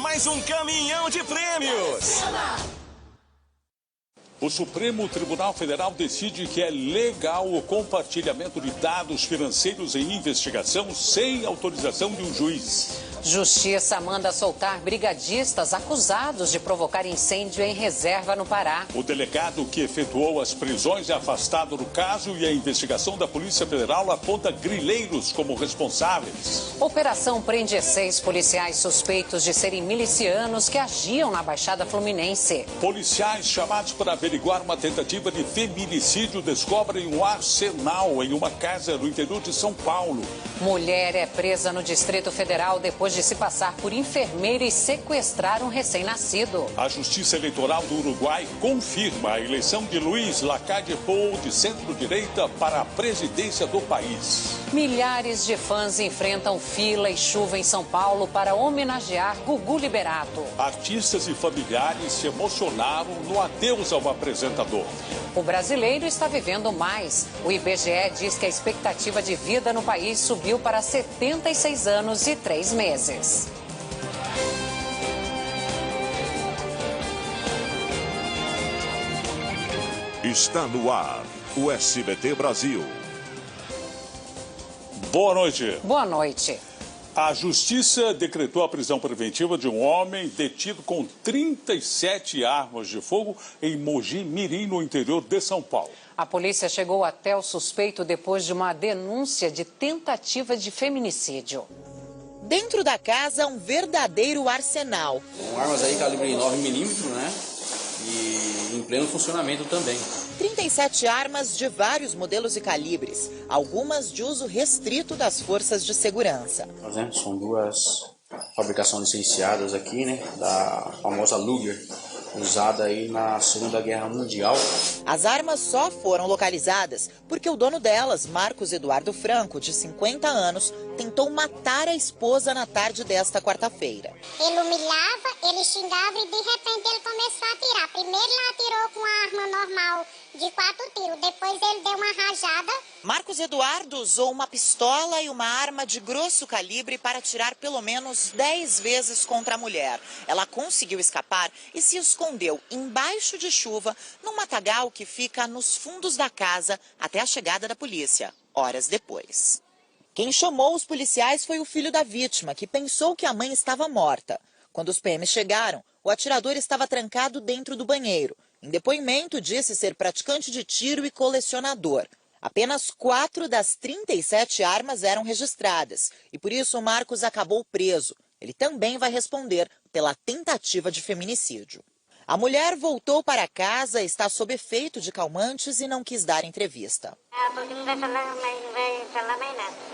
Mais um caminhão de prêmios. O Supremo Tribunal Federal decide que é legal o compartilhamento de dados financeiros em investigação sem autorização de um juiz. Justiça manda soltar brigadistas acusados de provocar incêndio em reserva no Pará. O delegado que efetuou as prisões é afastado do caso e a investigação da Polícia Federal aponta grileiros como responsáveis. Operação prende 6 policiais suspeitos de serem milicianos que agiam na Baixada Fluminense. Policiais chamados para averiguar uma tentativa de feminicídio descobrem um arsenal em uma casa no interior de São Paulo. Mulher é presa no Distrito Federal depois de se passar por enfermeira e sequestrar um recém-nascido. A Justiça Eleitoral do Uruguai confirma a eleição de Luiz Lacalle Pou, de centro-direita, para a presidência do país. Milhares de fãs enfrentam fila e chuva em São Paulo para homenagear Gugu Liberato. Artistas e familiares se emocionaram no adeus ao apresentador. O brasileiro está vivendo mais. O IBGE diz que a expectativa de vida no país subiu para 76 anos e 3 meses. Está no ar o SBT Brasil. Boa noite. Boa noite. A Justiça decretou a prisão preventiva de um homem detido com 37 armas de fogo em Mogi Mirim, no interior de São Paulo. A polícia chegou até o suspeito depois de uma denúncia de tentativa de feminicídio. Dentro da casa, um verdadeiro arsenal. Com armas aí calibre 9mm, né? E em pleno funcionamento também. 37 armas de vários modelos e calibres, algumas de uso restrito das forças de segurança. São duas fabricações licenciadas aqui, né? Da famosa Luger, usada aí na Segunda Guerra Mundial. As armas só foram localizadas porque o dono delas, Marcos Eduardo Franco, de 50 anos, tentou matar a esposa na tarde desta quarta-feira. Ele humilhava, ele xingava e de repente ele começou a atirar. Primeiro ele atirou com uma arma normal de 4 tiros, depois ele deu uma rajada. Marcos Eduardo usou uma pistola e uma arma de grosso calibre para atirar pelo menos 10 vezes contra a mulher. Ela conseguiu escapar e se escondeu embaixo de chuva num matagal que fica nos fundos da casa até a chegada da polícia, horas depois. Quem chamou os policiais foi o filho da vítima, que pensou que a mãe estava morta. Quando os PMs chegaram, o atirador estava trancado dentro do banheiro. Em depoimento, disse ser praticante de tiro e colecionador. Apenas 4 das 37 armas eram registradas e por isso o Marcos acabou preso. Ele também vai responder pela tentativa de feminicídio. A mulher voltou para casa, está sob efeito de calmantes e não quis dar entrevista.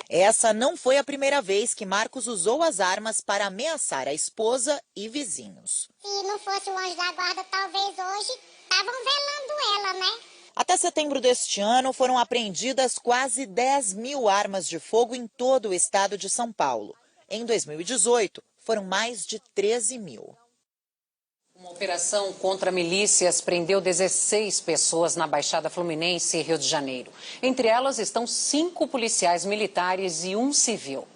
Essa não foi a primeira vez que Marcos usou as armas para ameaçar a esposa e vizinhos. Se não fosse o anjo da guarda, talvez hoje estavam velando ela, né? Até setembro deste ano, foram apreendidas quase 10 mil armas de fogo em todo o estado de São Paulo. Em 2018, foram mais de 13 mil. Uma operação contra milícias prendeu 16 pessoas na Baixada Fluminense e Rio de Janeiro. Entre elas estão 5 policiais militares e 1 civil.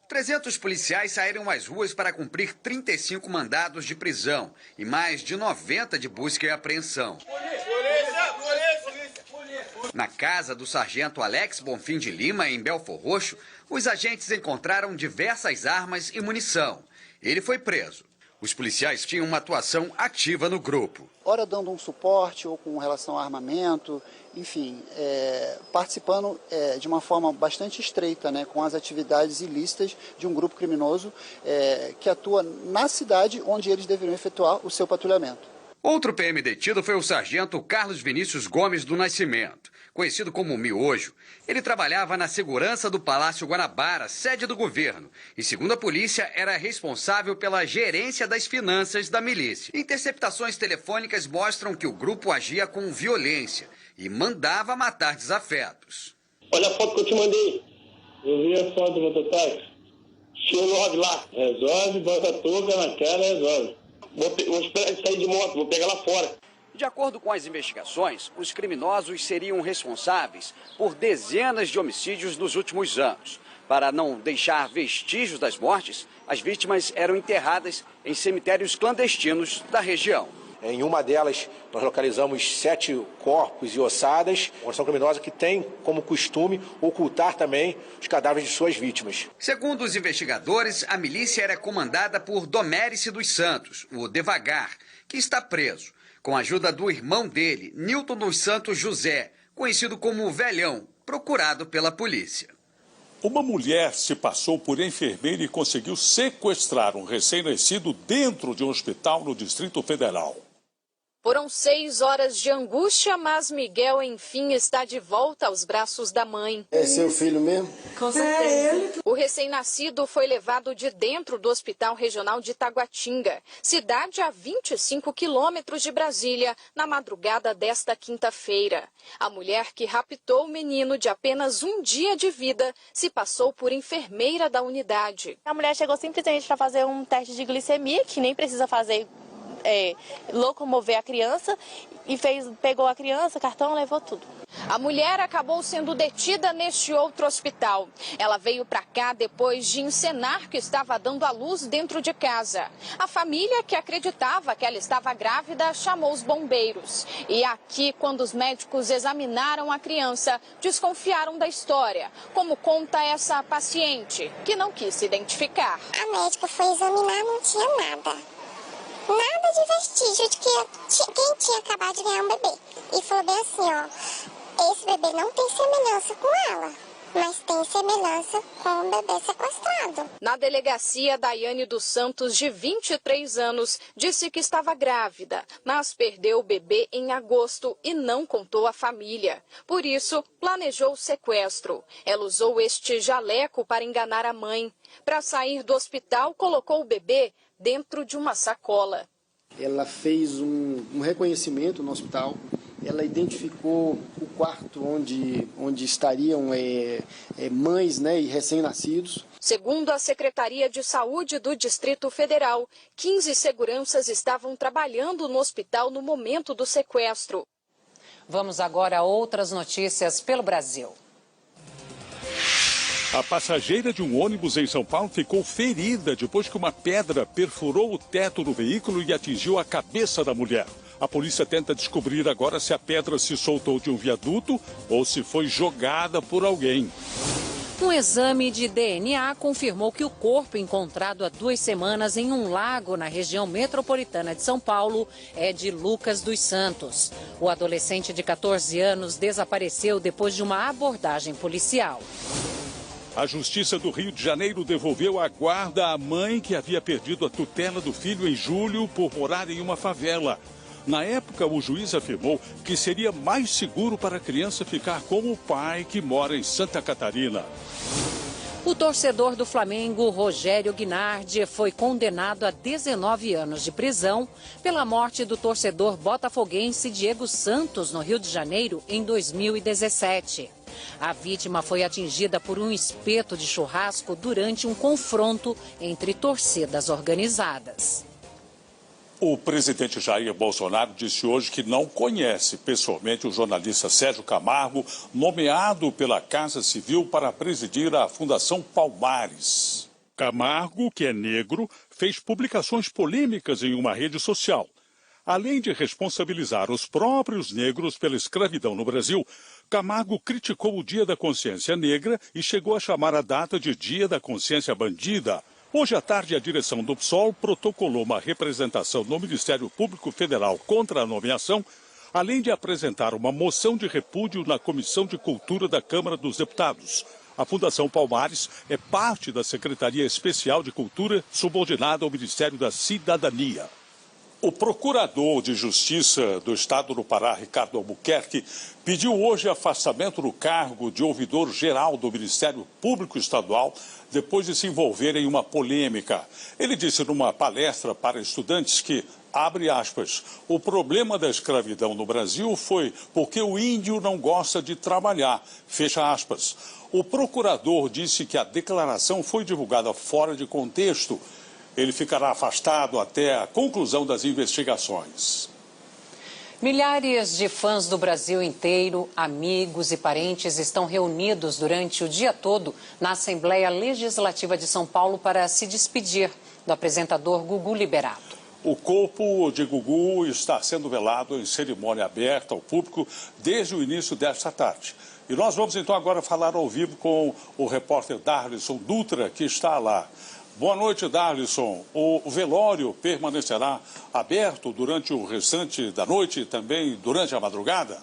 300 policiais saíram às ruas para cumprir 35 mandados de prisão e mais de 90 de busca e apreensão. Na casa do sargento Alex Bonfim de Lima, em Belfor Roxo, os agentes encontraram diversas armas e munição. Ele foi preso. Os policiais tinham uma atuação ativa no grupo. Ora dando um suporte ou com relação a armamento, enfim, participando de uma forma bastante estreita, né, com as atividades ilícitas de um grupo criminoso que atua na cidade onde eles deveriam efetuar o seu patrulhamento. Outro PM detido foi o sargento Carlos Vinícius Gomes do Nascimento, conhecido como Miojo. Ele trabalhava na segurança do Palácio Guanabara, sede do governo, e, segundo a polícia, era responsável pela gerência das finanças da milícia. Interceptações telefônicas mostram que o grupo agia com violência e mandava matar desafetos. Olha a foto que eu te mandei. Eu vi a foto do mototáxi. Show 9 lá. Resolve, bota a touca na cara, resolve. Vou esperar ele sair de moto, vou pegar lá fora. De acordo com as investigações, os criminosos seriam responsáveis por dezenas de homicídios nos últimos anos. Para não deixar vestígios das mortes, as vítimas eram enterradas em cemitérios clandestinos da região. Em uma delas, nós localizamos 7 corpos e ossadas. Uma ação criminosa que tem como costume ocultar também os cadáveres de suas vítimas. Segundo os investigadores, a milícia era comandada por Domérice dos Santos, o Devagar, que está preso, com a ajuda do irmão dele, Nilton dos Santos José, conhecido como Velhão, procurado pela polícia. Uma mulher se passou por enfermeira e conseguiu sequestrar um recém-nascido dentro de um hospital no Distrito Federal. Foram 6 horas de angústia, mas Miguel, enfim, está de volta aos braços da mãe. É seu filho mesmo? Com certeza. O recém-nascido foi levado de dentro do Hospital Regional de Taguatinga, cidade a 25 quilômetros de Brasília, na madrugada desta quinta-feira. A mulher que raptou o menino de apenas 1 dia de vida se passou por enfermeira da unidade. A mulher chegou simplesmente para fazer um teste de glicemia, que nem precisa fazer locomover a criança, e pegou a criança, cartão, levou tudo. A mulher acabou sendo detida neste outro hospital. Ela veio para cá depois de encenar que estava dando à luz dentro de casa. A família, que acreditava que ela estava grávida, chamou os bombeiros. E aqui, quando os médicos examinaram a criança, desconfiaram da história, como conta essa paciente, que não quis se identificar. A médica foi examinar, não tinha nada. Nada de vestígio de que quem tinha acabado de ganhar um bebê. E falou bem assim, ó, esse bebê não tem semelhança com ela, mas tem semelhança com um bebê sequestrado. Na delegacia, Daiane dos Santos, de 23 anos, disse que estava grávida, mas perdeu o bebê em agosto e não contou à família. Por isso, planejou o sequestro. Ela usou este jaleco para enganar a mãe. Para sair do hospital, colocou o bebê dentro de uma sacola. Ela fez um reconhecimento no hospital, ela identificou o quarto onde estariam mães, e recém-nascidos. Segundo a Secretaria de Saúde do Distrito Federal, 15 seguranças estavam trabalhando no hospital no momento do sequestro. Vamos agora a outras notícias pelo Brasil. A passageira de um ônibus em São Paulo ficou ferida depois que uma pedra perfurou o teto do veículo e atingiu a cabeça da mulher. A polícia tenta descobrir agora se a pedra se soltou de um viaduto ou se foi jogada por alguém. Um exame de DNA confirmou que o corpo encontrado há 2 semanas em um lago na região metropolitana de São Paulo é de Lucas dos Santos. O adolescente de 14 anos desapareceu depois de uma abordagem policial. A Justiça do Rio de Janeiro devolveu a guarda à mãe que havia perdido a tutela do filho em julho por morar em uma favela. Na época, o juiz afirmou que seria mais seguro para a criança ficar com o pai que mora em Santa Catarina. O torcedor do Flamengo, Rogério Guinardi, foi condenado a 19 anos de prisão pela morte do torcedor botafoguense Diego Santos, no Rio de Janeiro, em 2017. A vítima foi atingida por um espeto de churrasco durante um confronto entre torcidas organizadas. O presidente Jair Bolsonaro disse hoje que não conhece pessoalmente o jornalista Sérgio Camargo, nomeado pela Casa Civil para presidir a Fundação Palmares. Camargo, que é negro, fez publicações polêmicas em uma rede social. Além de responsabilizar os próprios negros pela escravidão no Brasil, Camargo criticou o Dia da Consciência Negra e chegou a chamar a data de Dia da Consciência Bandida. Hoje à tarde, a direção do PSOL protocolou uma representação no Ministério Público Federal contra a nomeação, além de apresentar uma moção de repúdio na Comissão de Cultura da Câmara dos Deputados. A Fundação Palmares é parte da Secretaria Especial de Cultura, subordinada ao Ministério da Cidadania. O procurador de Justiça do Estado do Pará, Ricardo Albuquerque, pediu hoje afastamento do cargo de ouvidor-geral do Ministério Público Estadual depois de se envolver em uma polêmica. Ele disse numa palestra para estudantes que, abre aspas, o problema da escravidão no Brasil foi porque o índio não gosta de trabalhar, fecha aspas. O procurador disse que a declaração foi divulgada fora de contexto. Ele ficará afastado até a conclusão das investigações. Milhares de fãs do Brasil inteiro, amigos e parentes estão reunidos durante o dia todo na Assembleia Legislativa de São Paulo para se despedir do apresentador Gugu Liberato. O corpo de Gugu está sendo velado em cerimônia aberta ao público desde o início desta tarde. E nós vamos então agora falar ao vivo com o repórter Darlison Dutra, que está lá. Boa noite, Darlison. O velório permanecerá aberto durante o restante da noite e também durante a madrugada?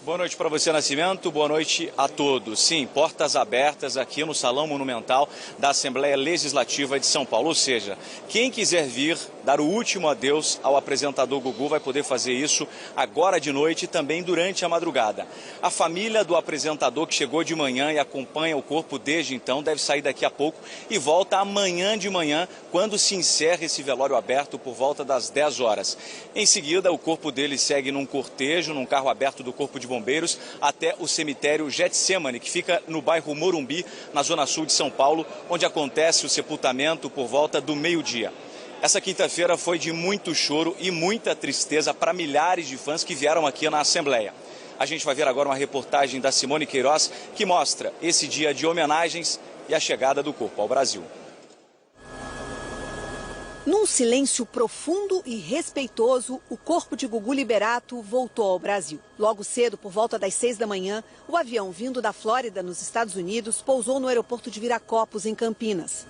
Boa noite para você, Nascimento. Boa noite a todos. Sim, portas abertas aqui no Salão Monumental da Assembleia Legislativa de São Paulo. Ou seja, quem quiser vir dar o último adeus ao apresentador Gugu vai poder fazer isso agora de noite e também durante a madrugada. A família do apresentador que chegou de manhã e acompanha o corpo desde então deve sair daqui a pouco e volta amanhã de manhã, quando se encerra esse velório aberto por volta das 10 horas. Em seguida, o corpo dele segue num cortejo, num carro aberto do Corpo de Bombeiros, até o cemitério Getsemane, que fica no bairro Morumbi, na zona sul de São Paulo, onde acontece o sepultamento por volta do meio-dia. Essa quinta-feira foi de muito choro e muita tristeza para milhares de fãs que vieram aqui na Assembleia. A gente vai ver agora uma reportagem da Simone Queiroz que mostra esse dia de homenagens e a chegada do corpo ao Brasil. Num silêncio profundo e respeitoso, o corpo de Gugu Liberato voltou ao Brasil. Logo cedo, por volta das 6 da manhã, o avião vindo da Flórida, nos Estados Unidos, pousou no aeroporto de Viracopos, em Campinas.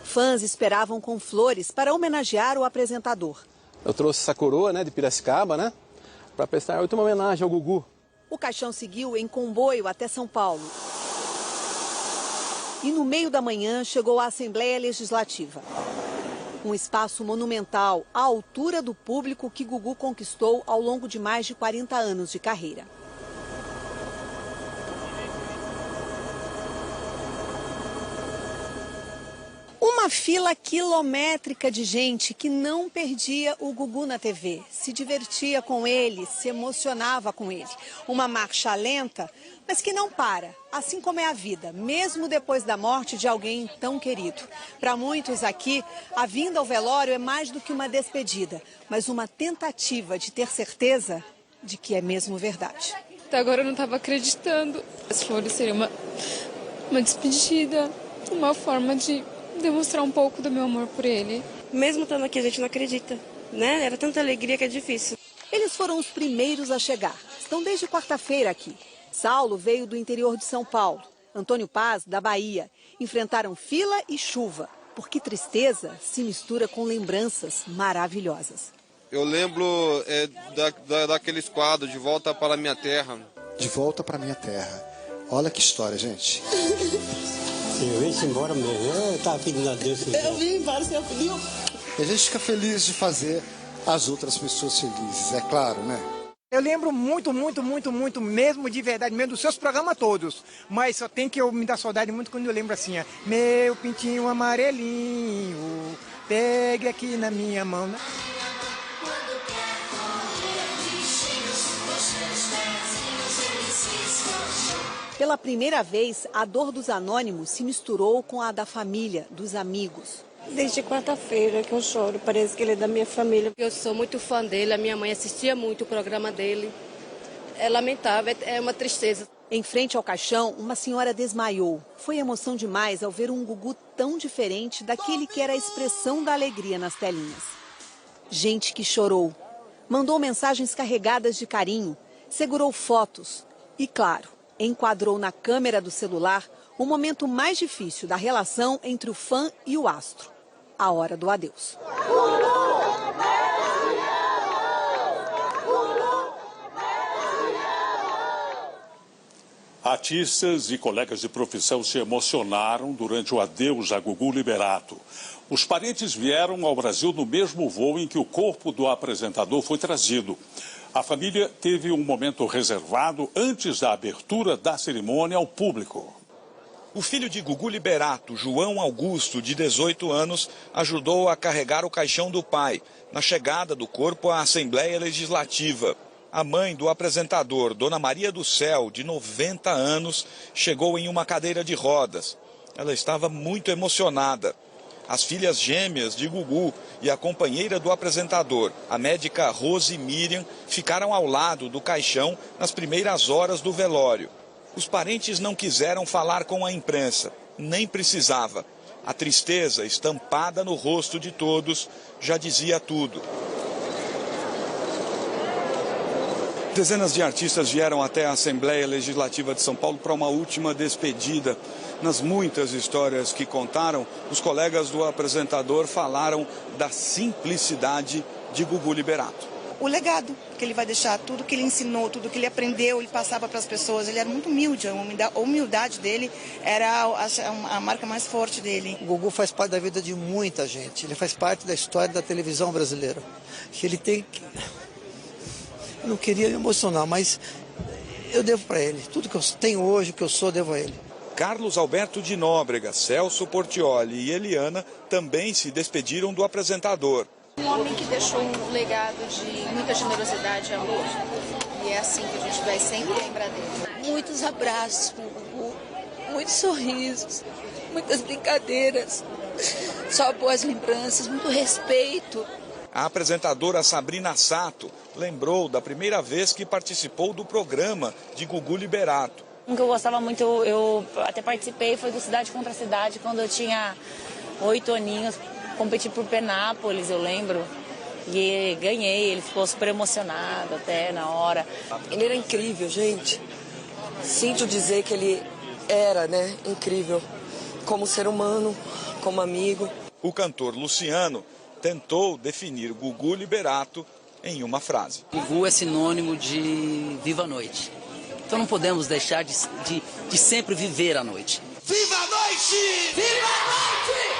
Fãs esperavam com flores para homenagear o apresentador. Eu trouxe essa coroa, de Piracicaba, para prestar a última homenagem ao Gugu. O caixão seguiu em comboio até São Paulo. E no meio da manhã chegou à Assembleia Legislativa. Um espaço monumental à altura do público que Gugu conquistou ao longo de mais de 40 anos de carreira. Uma fila quilométrica de gente que não perdia o Gugu na TV, se divertia com ele, se emocionava com ele. Uma marcha lenta, mas que não para, assim como é a vida, mesmo depois da morte de alguém tão querido. Para muitos aqui, a vinda ao velório é mais do que uma despedida, mas uma tentativa de ter certeza de que é mesmo verdade. Até agora eu não estava acreditando. As flores seriam uma despedida, uma forma de demonstrar um pouco do meu amor por ele. Mesmo estando aqui, a gente não acredita, né? Era tanta alegria que é difícil. Eles foram os primeiros a chegar. Estão desde quarta-feira aqui. Saulo veio do interior de São Paulo. Antônio Paz, da Bahia. Enfrentaram fila e chuva, porque tristeza se mistura com lembranças maravilhosas. Eu lembro daqueles quadros, De Volta para a Minha Terra. De Volta para a Minha Terra. Olha que história, gente. Eu vim embora mesmo, eu estava pedindo a Deus. Eu vim embora, seu filho. E a gente fica feliz de fazer as outras pessoas felizes, é claro, né? Eu lembro muito mesmo, de verdade mesmo, dos seus programas todos. Mas só tem que eu me dar saudade muito quando eu lembro assim, meu pintinho amarelinho, pegue aqui na minha mão. Pela primeira vez, a dor dos anônimos se misturou com a da família, dos amigos. Desde quarta-feira que eu choro, parece que ele é da minha família. Eu sou muito fã dele, a minha mãe assistia muito o programa dele. É lamentável, é uma tristeza. Em frente ao caixão, uma senhora desmaiou. Foi emoção demais ao ver um Gugu tão diferente daquele que era a expressão da alegria nas telinhas. Gente que chorou, mandou mensagens carregadas de carinho, segurou fotos e, claro, enquadrou na câmera do celular o momento mais difícil da relação entre o fã e o astro, a hora do adeus. Artistas e colegas de profissão se emocionaram durante o adeus a Gugu Liberato. Os parentes vieram ao Brasil no mesmo voo em que o corpo do apresentador foi trazido. A família teve um momento reservado antes da abertura da cerimônia ao público. O filho de Gugu Liberato, João Augusto, de 18 anos, ajudou a carregar o caixão do pai na chegada do corpo à Assembleia Legislativa. A mãe do apresentador, Dona Maria do Céu, de 90 anos, chegou em uma cadeira de rodas. Ela estava muito emocionada. As filhas gêmeas de Gugu e a companheira do apresentador, a médica Rose Miriam, ficaram ao lado do caixão nas primeiras horas do velório. Os parentes não quiseram falar com a imprensa, nem precisava. A tristeza estampada no rosto de todos já dizia tudo. Dezenas de artistas vieram até a Assembleia Legislativa de São Paulo para uma última despedida. Nas muitas histórias que contaram, os colegas do apresentador falaram da simplicidade de Gugu Liberato. O legado que ele vai deixar, tudo que ele ensinou, tudo que ele aprendeu, ele passava para as pessoas. Ele era muito humilde, a humildade dele era a marca mais forte dele. O Gugu faz parte da vida de muita gente, ele faz parte da história da televisão brasileira. Que ele tem que... Eu não queria me emocionar, mas eu devo para ele. Tudo que eu tenho hoje, o que eu sou, devo a ele. Carlos Alberto de Nóbrega, Celso Portiolli e Eliana também se despediram do apresentador. Um homem que deixou um legado de muita generosidade e amor. E é assim que a gente vai sempre lembrar dele. Muitos abraços com o Gugu, muitos sorrisos, muitas brincadeiras, só boas lembranças, muito respeito. A apresentadora Sabrina Sato lembrou da primeira vez que participou do programa de Gugu Liberato. Um que eu gostava muito, eu até participei, foi do Cidade contra Cidade, quando eu tinha 8 aninhos, competi por Penápolis, eu lembro, e ganhei, ele ficou super emocionado até na hora. Ele era incrível, gente. Sinto dizer que ele era, né, incrível, como ser humano, como amigo. O cantor Luciano tentou definir Gugu Liberato em uma frase. Gugu é sinônimo de viva a noite. Então não podemos deixar de sempre viver a noite. Viva a noite! Viva a noite!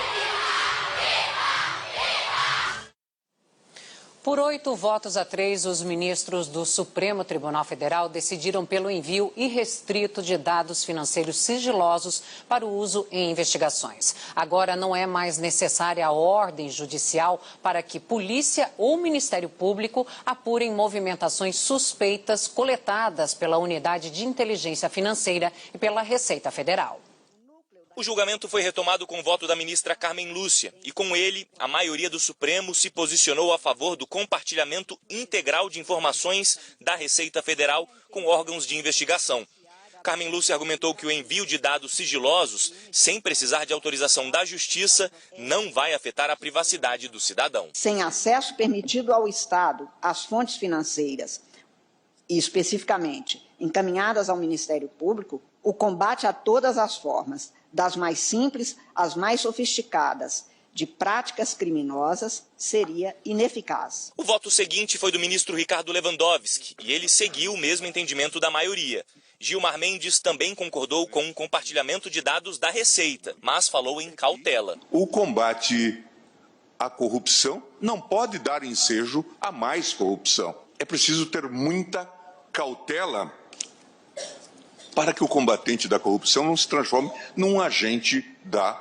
Por 8-3, os ministros do Supremo Tribunal Federal decidiram pelo envio irrestrito de dados financeiros sigilosos para o uso em investigações. Agora não é mais necessária a ordem judicial para que polícia ou Ministério Público apurem movimentações suspeitas coletadas pela Unidade de Inteligência Financeira e pela Receita Federal. O julgamento foi retomado com o voto da ministra Carmen Lúcia e, com ele, a maioria do Supremo se posicionou a favor do compartilhamento integral de informações da Receita Federal com órgãos de investigação. Carmen Lúcia argumentou que o envio de dados sigilosos, sem precisar de autorização da Justiça, não vai afetar a privacidade do cidadão. Sem acesso permitido ao Estado às fontes financeiras, e especificamente encaminhadas ao Ministério Público, o combate a todas as formas, das mais simples às mais sofisticadas, de práticas criminosas, seria ineficaz. O voto seguinte foi do ministro Ricardo Lewandowski e ele seguiu o mesmo entendimento da maioria. Gilmar Mendes também concordou com o compartilhamento de dados da Receita, mas falou em cautela. O combate à corrupção não pode dar ensejo a mais corrupção. É preciso ter muita cautela para que o combatente da corrupção não se transforme num agente da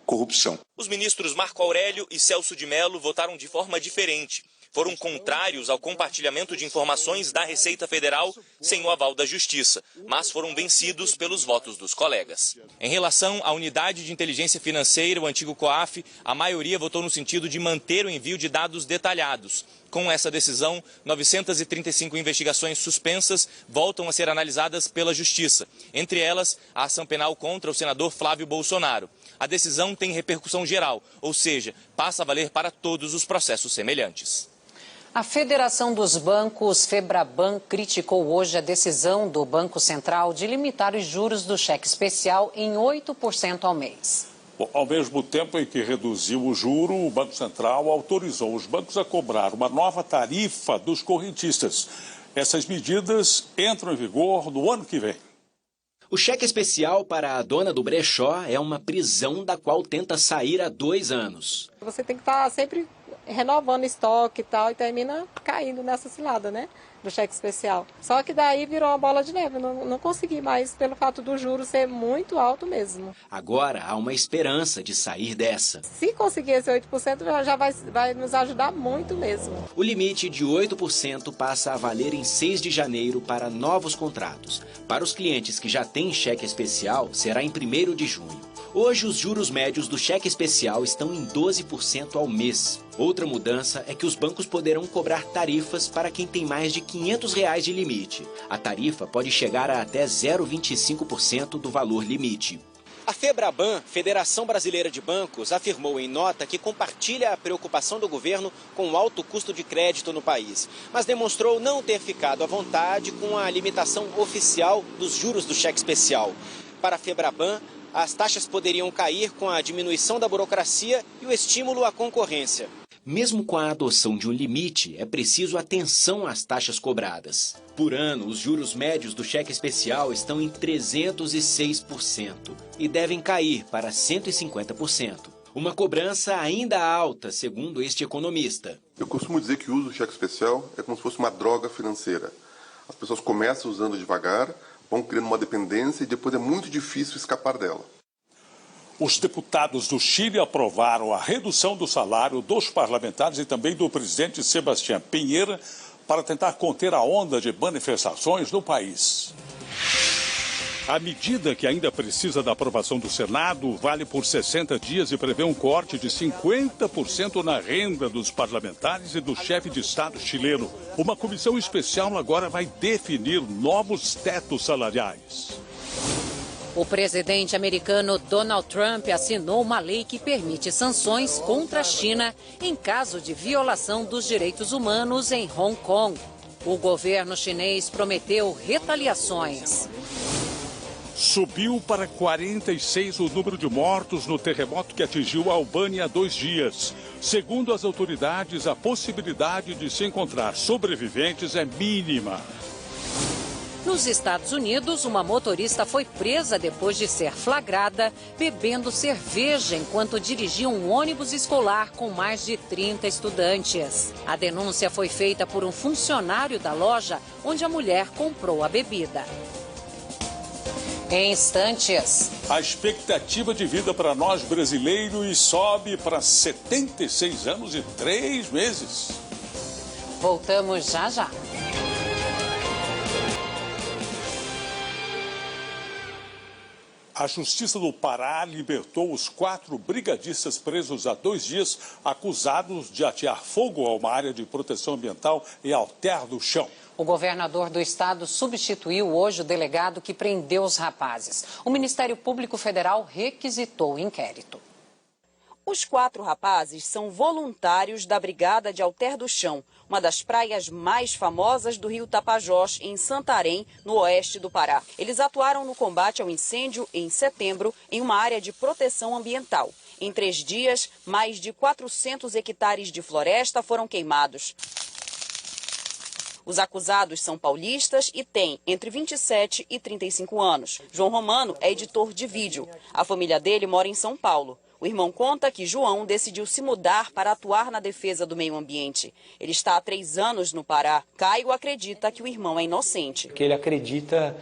corrupção. Os ministros Marco Aurélio e Celso de Mello votaram de forma diferente. Foram contrários ao compartilhamento de informações da Receita Federal sem o aval da Justiça, mas foram vencidos pelos votos dos colegas. Em relação à Unidade de Inteligência Financeira, o antigo COAF, a maioria votou no sentido de manter o envio de dados detalhados. Com essa decisão, 935 investigações suspensas voltam a ser analisadas pela Justiça. Entre elas, a ação penal contra o senador Flávio Bolsonaro. A decisão tem repercussão geral, ou seja, passa a valer para todos os processos semelhantes. A Federação dos Bancos, Febraban, criticou hoje a decisão do Banco Central de limitar os juros do cheque especial em 8% ao mês. Bom, ao mesmo tempo em que reduziu o juro, o Banco Central autorizou os bancos a cobrar uma nova tarifa dos correntistas. Essas medidas entram em vigor no ano que vem. O cheque especial para a dona do brechó é uma prisão da qual tenta sair há 2 anos. Você tem que estar sempre renovando estoque e tal, e termina caindo nessa cilada, né, do cheque especial. Só que daí virou uma bola de neve, não consegui mais pelo fato do juro ser muito alto mesmo. Agora há uma esperança de sair dessa. Se conseguir esse 8% já vai nos ajudar muito mesmo. O limite de 8% passa a valer em 6 de janeiro para novos contratos. Para os clientes que já têm cheque especial, será em 1º de junho. Hoje, os juros médios do cheque especial estão em 12% ao mês. Outra mudança é que os bancos poderão cobrar tarifas para quem tem mais de R$ 500 de limite. A tarifa pode chegar a até 0,25% do valor limite. A FEBRABAN, Federação Brasileira de Bancos, afirmou em nota que compartilha a preocupação do governo com o alto custo de crédito no país, mas demonstrou não ter ficado à vontade com a limitação oficial dos juros do cheque especial. Para a FEBRABAN, as taxas poderiam cair com a diminuição da burocracia e o estímulo à concorrência. Mesmo com a adoção de um limite, é preciso atenção às taxas cobradas. Por ano, os juros médios do cheque especial estão em 306% e devem cair para 150%. Uma cobrança ainda alta, segundo este economista. Eu costumo dizer que o uso do cheque especial é como se fosse uma droga financeira. As pessoas começam usando devagar, vão criando uma dependência e depois é muito difícil escapar dela. Os deputados do Chile aprovaram a redução do salário dos parlamentares e também do presidente Sebastián Piñera para tentar conter a onda de manifestações no país. A medida, que ainda precisa da aprovação do Senado, vale por 60 dias e prevê um corte de 50% na renda dos parlamentares e do chefe de Estado chileno. Uma comissão especial agora vai definir novos tetos salariais. O presidente americano Donald Trump assinou uma lei que permite sanções contra a China em caso de violação dos direitos humanos em Hong Kong. O governo chinês prometeu retaliações. Subiu para 46 o número de mortos no terremoto que atingiu a Albânia há 2 dias. Segundo as autoridades, a possibilidade de se encontrar sobreviventes é mínima. Nos Estados Unidos, uma motorista foi presa depois de ser flagrada bebendo cerveja enquanto dirigia um ônibus escolar com mais de 30 estudantes. A denúncia foi feita por um funcionário da loja onde a mulher comprou a bebida. Em instantes. A expectativa de vida para nós brasileiros sobe para 76 anos e 3 meses. Voltamos já já. A Justiça do Pará libertou os 4 brigadistas presos há 2 dias, acusados de atear fogo a uma área de proteção ambiental em Alter do Chão. O governador do estado substituiu hoje o delegado que prendeu os rapazes. O Ministério Público Federal requisitou o inquérito. Os 4 rapazes são voluntários da Brigada de Alter do Chão, uma das praias mais famosas do rio Tapajós, em Santarém, no oeste do Pará. Eles atuaram no combate ao incêndio em setembro em uma área de proteção ambiental. Em 3 dias, mais de 400 hectares de floresta foram queimados. Os acusados são paulistas e têm entre 27 e 35 anos. João Romano é editor de vídeo. A família dele mora em São Paulo. O irmão conta que João decidiu se mudar para atuar na defesa do meio ambiente. Ele está há 3 anos no Pará. Caio acredita que o irmão é inocente. Porque ele acredita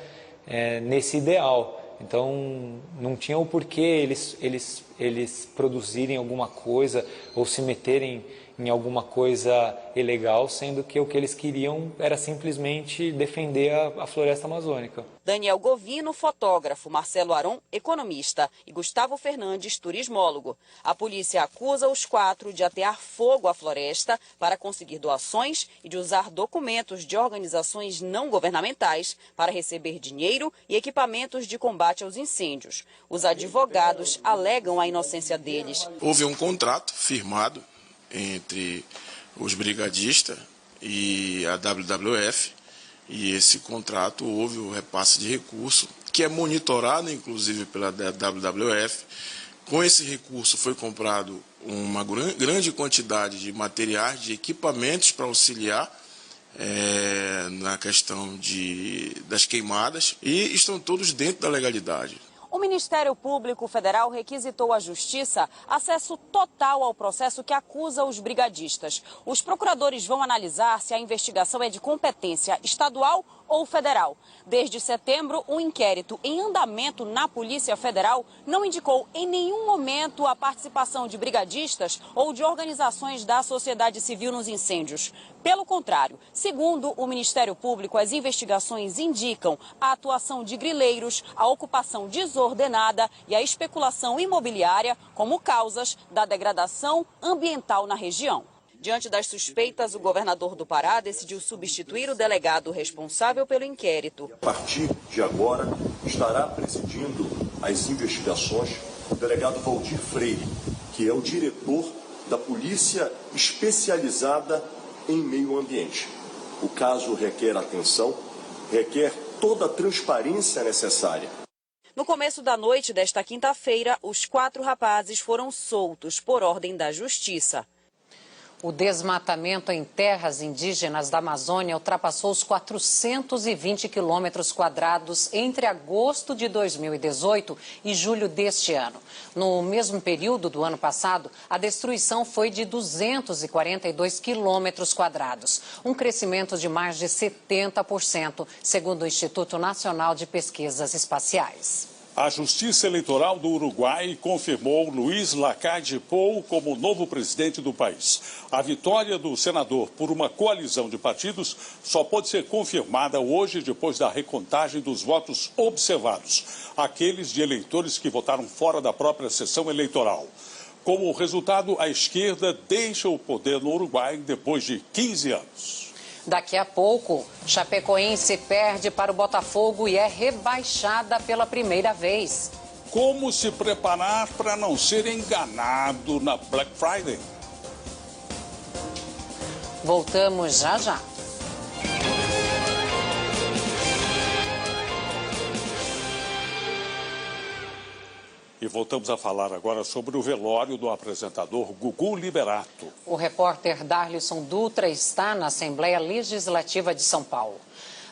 nesse ideal. Então, não tinha o porquê eles produzirem alguma coisa ou se meterem em alguma coisa ilegal, sendo que o que eles queriam era simplesmente defender a floresta amazônica. Daniel Govino, fotógrafo, Marcelo Aron, economista e Gustavo Fernandes, turismólogo. A polícia acusa os 4 de atear fogo à floresta para conseguir doações e de usar documentos de organizações não governamentais para receber dinheiro e equipamentos de combate aos incêndios. Os advogados alegam a inocência deles. Houve um contrato firmado entre os brigadistas e a WWF, e esse contrato houve o repasse de recurso, que é monitorado inclusive pela WWF. Com esse recurso foi comprado uma grande quantidade de materiais, de equipamentos para auxiliar na questão das queimadas, e estão todos dentro da legalidade. O Ministério Público Federal requisitou à Justiça acesso total ao processo que acusa os brigadistas. Os procuradores vão analisar se a investigação é de competência estadual ou federal. Desde setembro, um inquérito em andamento na Polícia Federal não indicou em nenhum momento a participação de brigadistas ou de organizações da sociedade civil nos incêndios. Pelo contrário, segundo o Ministério Público, as investigações indicam a atuação de grileiros, a ocupação desorganizada desordenada e a especulação imobiliária como causas da degradação ambiental na região. Diante das suspeitas, o governador do Pará decidiu substituir o delegado responsável pelo inquérito. A partir de agora, estará presidindo as investigações o delegado Valdir Freire, que é o diretor da Polícia Especializada em Meio Ambiente. O caso requer atenção, requer toda a transparência necessária. No começo da noite desta quinta-feira, os 4 rapazes foram soltos por ordem da Justiça. O desmatamento em terras indígenas da Amazônia ultrapassou os 420 quilômetros quadrados entre agosto de 2018 e julho deste ano. No mesmo período do ano passado, a destruição foi de 242 quilômetros quadrados, um crescimento de mais de 70%, segundo o Instituto Nacional de Pesquisas Espaciais. A Justiça Eleitoral do Uruguai confirmou Luiz Lacalle Pou como novo presidente do país. A vitória do senador por uma coalizão de partidos só pode ser confirmada hoje, depois da recontagem dos votos observados, aqueles de eleitores que votaram fora da própria sessão eleitoral. Como resultado, a esquerda deixa o poder no Uruguai depois de 15 anos. Daqui a pouco, Chapecoense perde para o Botafogo e é rebaixada pela primeira vez. Como se preparar para não ser enganado na Black Friday? Voltamos já já. E voltamos a falar agora sobre o velório do apresentador Gugu Liberato. O repórter Darlisson Dutra está na Assembleia Legislativa de São Paulo.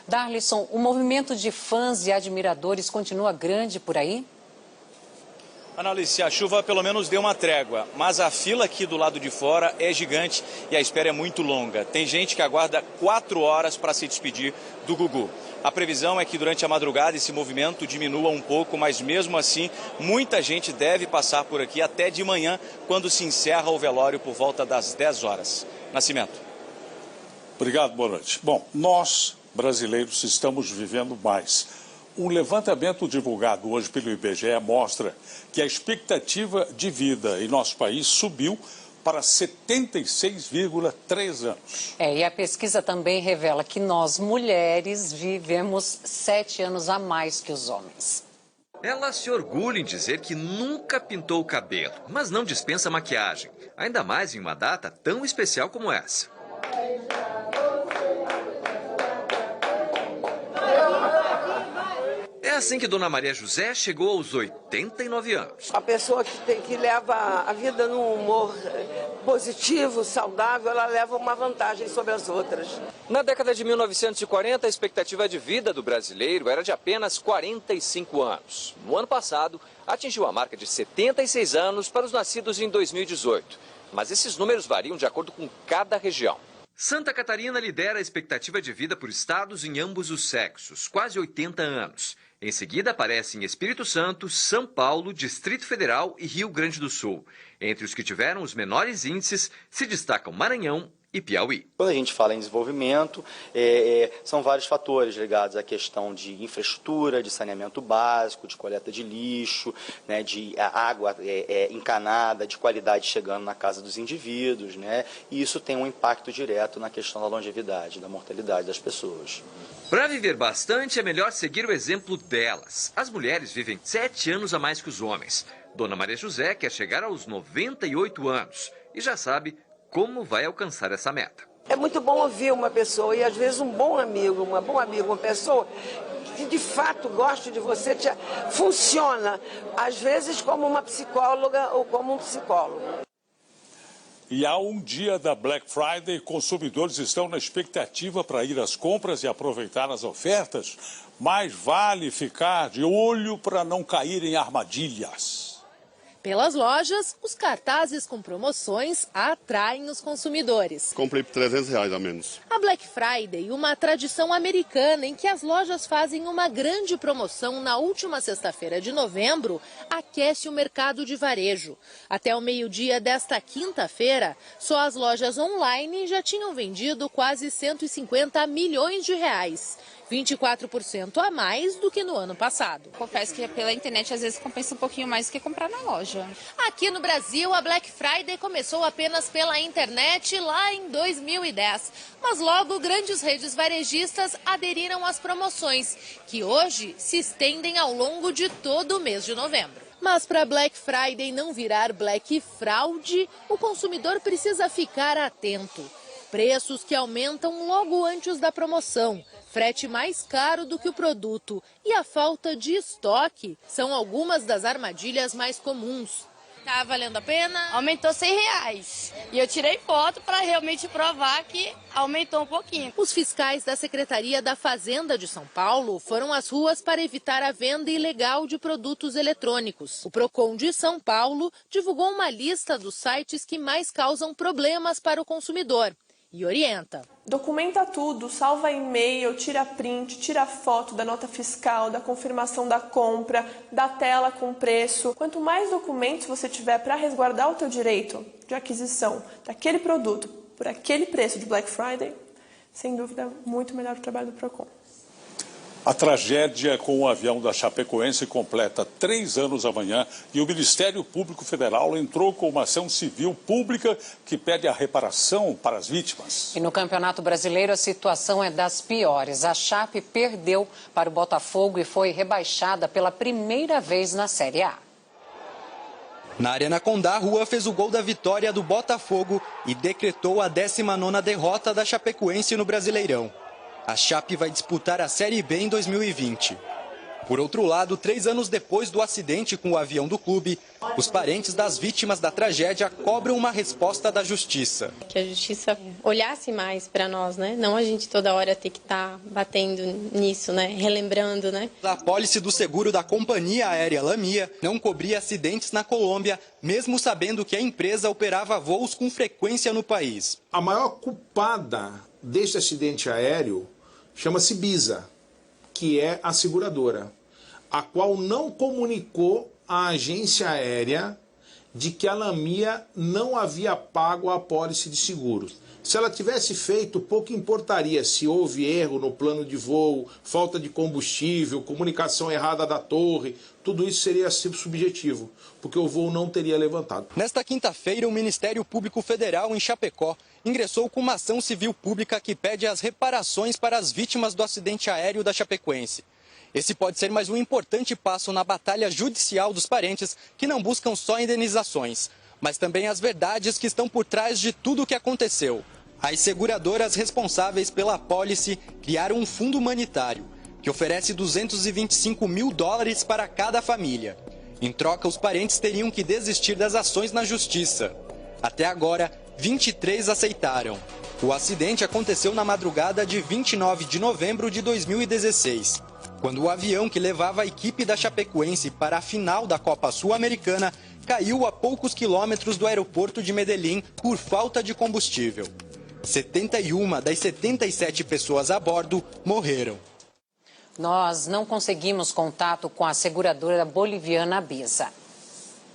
Darlisson, o movimento de fãs e admiradores continua grande por aí? Analice, a chuva pelo menos deu uma trégua, mas a fila aqui do lado de fora é gigante e a espera é muito longa. Tem gente que aguarda 4 horas para se despedir do Gugu. A previsão é que durante a madrugada esse movimento diminua um pouco, mas mesmo assim muita gente deve passar por aqui até de manhã, quando se encerra o velório por volta das 10 horas. Nascimento. Obrigado, boa noite. Bom, nós, brasileiros, estamos vivendo mais. Um levantamento divulgado hoje pelo IBGE mostra que a expectativa de vida em nosso país subiu para 76,3 anos. E a pesquisa também revela que nós, mulheres, vivemos 7 anos a mais que os homens. Ela se orgulha em dizer que nunca pintou o cabelo, mas não dispensa maquiagem, ainda mais em uma data tão especial como essa. É assim que Dona Maria José chegou aos 89 anos. A pessoa que leva a vida num humor positivo, saudável, ela leva uma vantagem sobre as outras. Na década de 1940, a expectativa de vida do brasileiro era de apenas 45 anos. No ano passado, atingiu a marca de 76 anos para os nascidos em 2018. Mas esses números variam de acordo com cada região. Santa Catarina lidera a expectativa de vida por estados em ambos os sexos, quase 80 anos. Em seguida aparecem Espírito Santo, São Paulo, Distrito Federal e Rio Grande do Sul. Entre os que tiveram os menores índices se destacam Maranhão e Piauí. Quando a gente fala em desenvolvimento, são vários fatores ligados à questão de infraestrutura, de saneamento básico, de coleta de lixo, né, de água encanada, de qualidade chegando na casa dos indivíduos, né, e isso tem um impacto direto na questão da longevidade, da mortalidade das pessoas. Para viver bastante, é melhor seguir o exemplo delas. As mulheres vivem 7 anos a mais que os homens. Dona Maria José quer chegar aos 98 anos e já sabe como vai alcançar essa meta. É muito bom ouvir uma pessoa e às vezes um bom amigo, uma pessoa que de fato gosta de você, funciona às vezes como uma psicóloga ou como um psicólogo. E há um dia da Black Friday, consumidores estão na expectativa para ir às compras e aproveitar as ofertas, mas vale ficar de olho para não cair em armadilhas. Pelas lojas, os cartazes com promoções atraem os consumidores. Comprei por R$300 ao menos. A Black Friday, uma tradição americana em que as lojas fazem uma grande promoção na última sexta-feira de novembro, aquece o mercado de varejo. Até o meio-dia desta quinta-feira, só as lojas online já tinham vendido quase 150 milhões de reais. 24% a mais do que no ano passado. Confesso que pela internet às vezes compensa um pouquinho mais do que comprar na loja. Aqui no Brasil, a Black Friday começou apenas pela internet lá em 2010. Mas logo grandes redes varejistas aderiram às promoções, que hoje se estendem ao longo de todo o mês de novembro. Mas para Black Friday não virar Black Fraude, o consumidor precisa ficar atento. Preços que aumentam logo antes da promoção, frete mais caro do que o produto e a falta de estoque são algumas das armadilhas mais comuns. Tá valendo a pena? Aumentou R$100 e eu tirei foto para realmente provar que aumentou um pouquinho. Os fiscais da Secretaria da Fazenda de São Paulo foram às ruas para evitar a venda ilegal de produtos eletrônicos. O Procon de São Paulo divulgou uma lista dos sites que mais causam problemas para o consumidor e orienta. Documenta tudo, salva e-mail, tira print, tira foto da nota fiscal, da confirmação da compra, da tela com preço. Quanto mais documentos você tiver para resguardar o teu direito de aquisição daquele produto por aquele preço de Black Friday, sem dúvida, muito melhor o trabalho do Procon. A tragédia com o avião da Chapecoense completa 3 anos amanhã e o Ministério Público Federal entrou com uma ação civil pública que pede a reparação para as vítimas. E no Campeonato Brasileiro a situação é das piores. A Chape perdeu para o Botafogo e foi rebaixada pela primeira vez na Série A. Na Arena Condá, Rua fez o gol da vitória do Botafogo e decretou a 19ª derrota da Chapecoense no Brasileirão. A Chape vai disputar a Série B em 2020. Por outro lado, 3 anos depois do acidente com o avião do clube, os parentes das vítimas da tragédia cobram uma resposta da Justiça. Que a Justiça olhasse mais para nós, né? Não a gente toda hora ter que estar batendo nisso, né? Relembrando, né? A apólice do seguro da companhia aérea Lamia não cobria acidentes na Colômbia, mesmo sabendo que a empresa operava voos com frequência no país. A maior culpada deste acidente aéreo chama-se Bisa, que é a seguradora, a qual não comunicou à agência aérea de que a Lamia não havia pago a apólice de seguros. Se ela tivesse feito, pouco importaria se houve erro no plano de voo, falta de combustível, comunicação errada da torre, tudo isso seria subjetivo, porque o voo não teria levantado. Nesta quinta-feira, o Ministério Público Federal em Chapecó ingressou com uma ação civil pública que pede as reparações para as vítimas do acidente aéreo da Chapecoense. Esse pode ser mais um importante passo na batalha judicial dos parentes que não buscam só indenizações, mas também as verdades que estão por trás de tudo o que aconteceu. As seguradoras responsáveis pela apólice criaram um fundo humanitário que oferece $225 mil para cada família. Em troca, os parentes teriam que desistir das ações na justiça. Até agora, 23 aceitaram. O acidente aconteceu na madrugada de 29 de novembro de 2016, quando o avião que levava a equipe da Chapecoense para a final da Copa Sul-Americana caiu a poucos quilômetros do aeroporto de Medellín por falta de combustível. 71 das 77 pessoas a bordo morreram. Nós não conseguimos contato com a seguradora boliviana Bisa.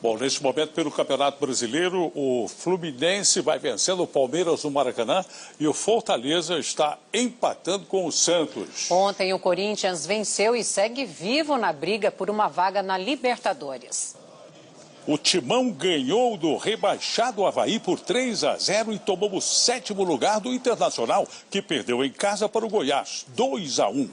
Bom, neste momento, pelo Campeonato Brasileiro, o Fluminense vai vencendo o Palmeiras no Maracanã e o Fortaleza está empatando com o Santos. Ontem o Corinthians venceu e segue vivo na briga por uma vaga na Libertadores. O Timão ganhou do rebaixado Avaí por 3-0 e tomou o 7º lugar do Internacional, que perdeu em casa para o Goiás, 2-1.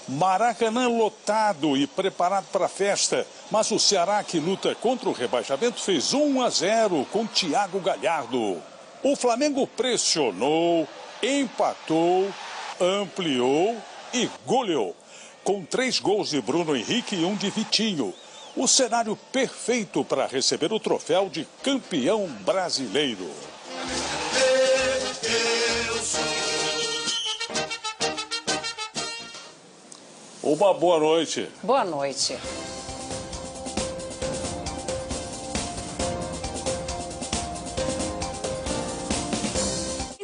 Maracanã lotado e preparado para a festa, mas o Ceará, que luta contra o rebaixamento, fez 1-0 com Thiago Galhardo. O Flamengo pressionou, empatou, ampliou e goleou, com 3 gols de Bruno Henrique e 1 de Vitinho. O cenário perfeito para receber o troféu de campeão brasileiro. Uma boa noite. Boa noite.